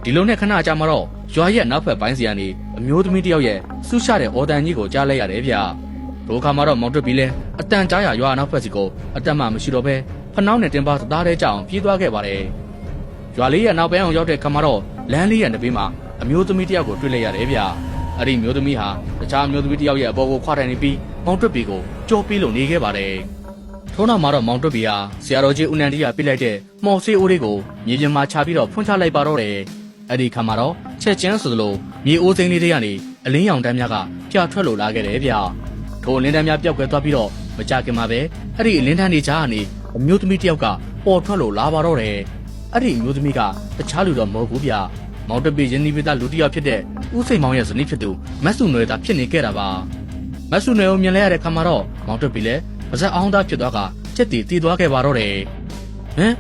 ဒီလိုနဲ့ခဏကြာမှတော့ရွာရဲ့နောက်ဖက်ပိုင်းစီကနေအမျိုးသမီးတယောက်ရဲ့ဆူးရှတဲ့အော်တန်ကြီးကိုကြားလိုက်ရတယ်ဗျ။ဒိုခါမှာတော့မောင်တွက်ပြီးလဲအတန်ကြားရရွာနောက်ဖက်စီကိုအတက်မှမရှိတော့ပဲဖနှောင်းနဲ့တင်ပါသသားတဲ့ကြောင်ပြေးသွားခဲ့ပါတယ်။ရွာလေးရဲ့နောက်ပိုင်းအောင်ရောက်တဲ့ခါမှာတော့လမ်းလေးရဲ့နဘေးမှာအမျိုးသမီးတယောက်ကိုတွေ့လိုက်ရတယ်ဗျ။အဲ့ဒီမျိုးသမီးဟာတခြားမျိုးသမီးတယောက်ရဲ့အပေါ်ကိုခွာထိုင်နေပြီးမောင်တွက်ပြီးကိုကြောပြီးလို့နေခဲ့ပါတယ်။ထို့နောက်မှာတော့မောင်တွက်ပြီးဟာဆရာတော်ကြီးဦးနန္ဒီကပြလိုက်တဲ့မော်ဆေးအိုးလေးကိုမြေပြင်မှာချပြီးတော့ဖွင့်ချလိုက်ပါတော့တယ်။အဲ့ဒီခါမှာတော့ချက်ချင်းဆိုသလိုမြေအိုးစိမ်းလေးတွေကနေအလင်းရောင်တန်းများကပြထွက်လို့လာခဲ့တယ်ဗျ။ထိုအလင်းတန်းများပျောက်ကွယ်သွားပြီးတော့မကြခင်မှာပဲအဲ့ဒီအလင်းတန်းတွေကြားကနေအမျိုးသမီးတယောက်ကပေါ်ထွက်လို့လာပါတော့တယ်။အဲ့ဒီအမျိုးသမီးကတခြားလူတော့မဟုတ်ဘူးဗျ။မောင်တွက်ပြီးရင်းနှီးပိသားလူတစ်ယောက်ဖြစ်တဲ့ဦးစိန်မောင်ရဲ့ဇနီးဖြစ်သူမတ်စုနွယ်သာဖြစ်နေခဲ့တာပါ။မတ်စုနွယ်ကိုမြင်လိုက်ရတဲ့ခါမှာတော့မောင်တွက်ပြီးလဲပါဇက်အောင်သားဖြစ်သွားကချက်တီတီးသွားခဲ့ပါတော့တယ်။ဟမ်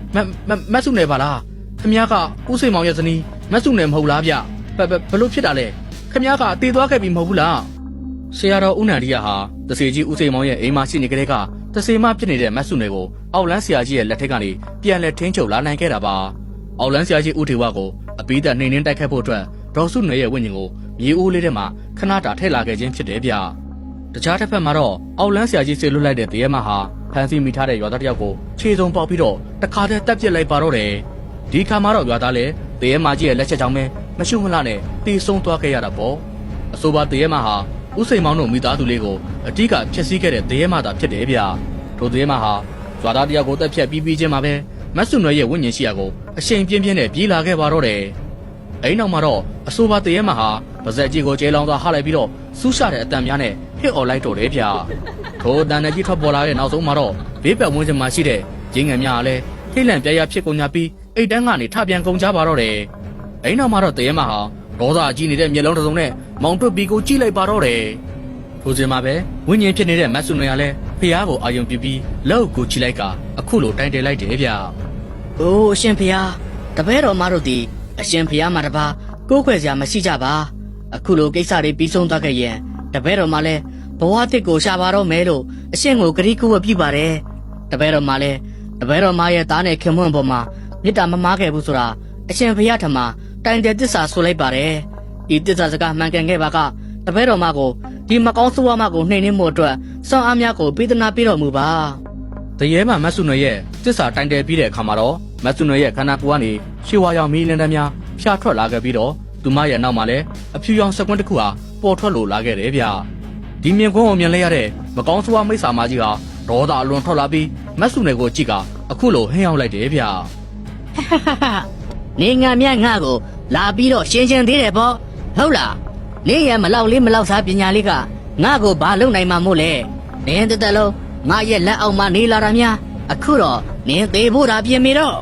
မတ်စုနွယ်ပါလား။ခမ ्या ကဦးစိန်မောင်ရဲ့ဇနီးမတ်စုနွယ်မဟုတ်လားဗျ။ဘလို့ဖြစ်တာလဲ။ခမ ्या ကတီးသွားခဲ့ပြီမဟုတ်ဘူးလား။ဆရာတော်ဦးနန္ဒီယာဟာတဆေကြီးဦးစိန်မောင်ရဲ့အိမ်မှာရှိနေကြတဲ့ကတဆေမဖြစ်နေတဲ့မတ်စုနွယ်ကိုအောက်လန်းဆရာကြီးရဲ့လက်ထက်ကနေပြန်လဲထင်းချုပ်လာနိုင်ခဲ့တာပါ။အောက်လန်းဆရာကြီးဦးထေဝကိုအပိသက်နှိမ်နှင်းတိုက်ခတ်ဖို့အတွက်ဒေါ်စုနွယ်ရဲ့ဝိညာဉ်ကိုမြေအိုးလေးထဲမှာခဏတာထည့်လာခဲ့ခြင်းဖြစ်တယ်ဗျ။တခြားတစ်ဖက်မှာတော့အောက်လန်းဆရာကြီးဆေလွတ်လိုက်တဲ့တရေမဟာဖန်စီမိထားတဲ့ရွာသားတစ်ယောက်ကိုခြေစုံပေါက်ပြီးတော့တခါတည်းတက်ပစ်လိုက်ပါတော့တယ်။ဒီခါမှာတော့ရွာသားလည်းတရေမကြီးရဲ့လက်ချက်ကြောင့်ပဲမရှုမလှနဲ့တီးဆုံးသွားခဲ့ရတာပေါ့။အဆိုပါတရေမဟာဦးစိန်မောင်တို့မိသားစုလေးကိုအတိကဖျက်ဆီးခဲ့တဲ့တရေမသာဖြစ်တယ်ဗျ။ထိုတရေမဟာရွာသားတစ်ယောက်ကိုတက်ဖြတ်ပြီးချင်းမှာပဲမတ်စုနွယ်ရဲ့ဝိညာဉ်ရှိရာကိုအရှိန်ပြင်းပြင်းနဲ့ပြေးလာခဲ့ပါတော့တယ်။အဲ့နောက်မှာတော့အဆိုပါတရေမဟာပါဇက်ကြီးကိုကျဲလောင်းသွားဟလိုက်ပြီးတော့ဆူးရှတဲ့အတန်များနဲ့ဟစ်အော်လိုက်တော့တယ်ဗျ။ထိုအတန်နဲ့ကြီးထွက်ပေါ်လာတဲ့နောက်ဆုံးမှာတော့ဘေးပတ်ဝန်းကျင်မှာရှိတဲ့ရင်းငယ်များကလည်းထိတ်လန့်ပြရဖြစ်ကုန်ကြပြီးအိတ်တန်းကနေထပြန်ကုန်ကြပါတော့တယ်။အဲ့နောက်မှာတော့တရေမဟာဒေါသကြီးနေတဲ့မျက်လုံးတစ်စုံနဲ့မောင်တွက်ပြီးကိုကြည့်လိုက်ပါတော့တယ်။ထိုစဉ်မှာပဲဝိညာဉ်ဖြစ်နေတဲ့မတ်စုနွယ်ကလည်းဖះကိုအာယုံပြပြီးလောက်ကိုကြည့်လိုက်ကအခုလိုတိုင်တယ်လိုက်တယ်ဗျ။ အိုးအရှင်ဖျားတပည့်တော်မတို့ဒီအရှင်ဖျားမှာတပါကိုးခွေစရာမရှိကြပါအခုလိုကိစ္စတွေပြီးဆုံးသွားခဲ့ရင်တပည့်တော်မှလည်းဘဝတစ်ကိုရှာပါတော့မယ်လို့အရှင်ကိုဂရိကုဝတ်ပြုပါတယ်တပည့်တော်မှလည်းတပည့်တော်မရဲ့သားနဲ့ခင်မွန်းပေါ်မှာမေတ္တာမမားခဲ့ဘူးဆိုတာအရှင်ဖျားထမတိုင်တဲ့တစ္ဆာဆိုလိုက်ပါတယ်ဒီတစ္ဆာစကားမှန်ကန်ခဲ့ပါကတပည့်တော်မကိုဒီမကောင်းဆိုးဝါးမကိုနှိမ်နှင်းမှုအတွက်စောင့်အားများကိုပေးသနာပေးတော်မူပါတရေမမတ်စုနွယ်ရဲ့တစ္ဆာတိုင်တယ်ပြီးတဲ့အခါမှာတော့မတ်စုနွယ်ရဲ့ခန္ဓာကိုယ်ကနေရှေဝါရောင်မီးလင်းတန်းများဖြာထွက်လာခဲ့ပြီးတော့သူမရဲ့နောက်မှာလည်းအဖြူရောင်စကွန်းတစ်ခုဟာပေါ်ထွက်လို့လာခဲ့တယ်ဗျဒီမြင်ကွန်းကိုမြင်လိုက်ရတဲ့မကောင်းဆိုးဝါးမိစ္ဆာမကြီးဟာဒေါသအလွန်ထွက်လာပြီးမတ်စုနွယ်ကိုကြည့်ကအခုလိုဟင်းရောက်လိုက်တယ်ဗျနေငံမြတ်ငါကိုလာပြီးတော့ရှင်းရှင်းသေးတယ်ပေါ့ဟုတ်လားနေရမလောက်လေးမလောက်စားပညာလေးကငါကိုဘာလုပ်နိုင်မှာမို့လဲနင်းတသက်လုံးငါရဲ့လက်အောက်မှာနေလာတာများအခုတော့နင်းသေးဖို့တာပြင်မေတော့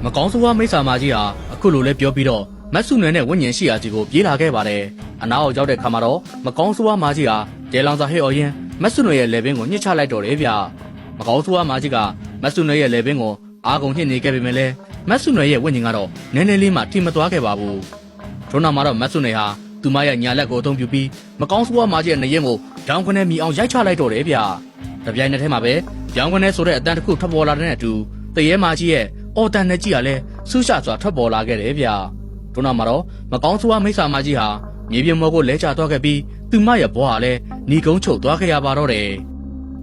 မကောင်းဆိုးဝါးမိစ္ဆာမကြီးဟာအခုလိုလဲပြောပြီးတော့မတ်စုနွယ်နဲ့ဝိညာဉ်ရှိရာကြီးကိုပြေးလာခဲ့ပါတယ်အနားအောင်ရောက်တဲ့ခါမှာတော့မကောင်းဆိုးဝါးမကြီးဟာကျဲလောင်စာဟဲ့အော်ရင်မတ်စုနွယ်ရဲ့လေပင်ကိုညှစ်ချလိုက်တော့တယ်ဗျမကောင်းဆိုးဝါးမကြီးကမတ်စုနွယ်ရဲ့လေပင်ကိုအားကုန်ညှစ်နေခဲ့ပေမဲ့လည်းမတ်စုနွယ်ရဲ့ဝိညာဉ်ကတော့နည်းနည်းလေးမှထိမသွားခဲ့ပါဘူးထို့နောက်မှာတော့မတ်စုနွယ်ဟာသူမရဲ့ညာလက်ကိုအသုံးပြုပြီးမကောင်းဆိုးဝါးမကြီးရဲ့နေရင်ကိုရောင်ခွနဲ့မြည်အောင်ရိုက်ချလိုက်တော့တယ်ဗျတပြိုင်နက်တည်းမှာပဲရောင်ခွနဲ့ဆိုတဲ့အတန်တစ်ခုထွက်ပေါ်လာတဲ့အတူတရေမကြီးရဲ့အော်တန်နဲ့ကြီးကလည်းဆူးရှစွာထွက်ပေါ်လာခဲ့တယ်ဗျထို့နောက်မှာတော့မကောင်းဆိုးဝါးမိစ္ဆာမကြီးဟာမြေပြင်ပေါ်ကိုလဲကျသွားခဲ့ပြီးသူမရဲ့ဘဝဟာလည်းหนีကုန်းချုပ်သွားခဲ့ရပါတော့တယ်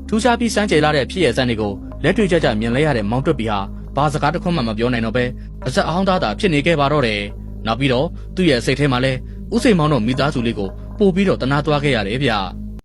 ထူးခြားပြီးစမ်းကြယ်လာတဲ့ဖြစ်ရစံတွေကိုလက်တွေ့ကြကြမြင်လဲရတဲ့မောင်တွက်ပြီးဟာဘာစကားတစ်ခွန်းမှမပြောနိုင်တော့ပဲအဆက်အောင်သားဖြစ်နေခဲ့ပါတော့တယ်နောက်ပြီးတော့သူ့ရဲ့စိတ်ထဲမှာလည်းဦးစိန်မောင်တို့မိသားစုလေးကိုပို့ပြီးတော့တနာသွားခဲ့ရတယ်ဗျ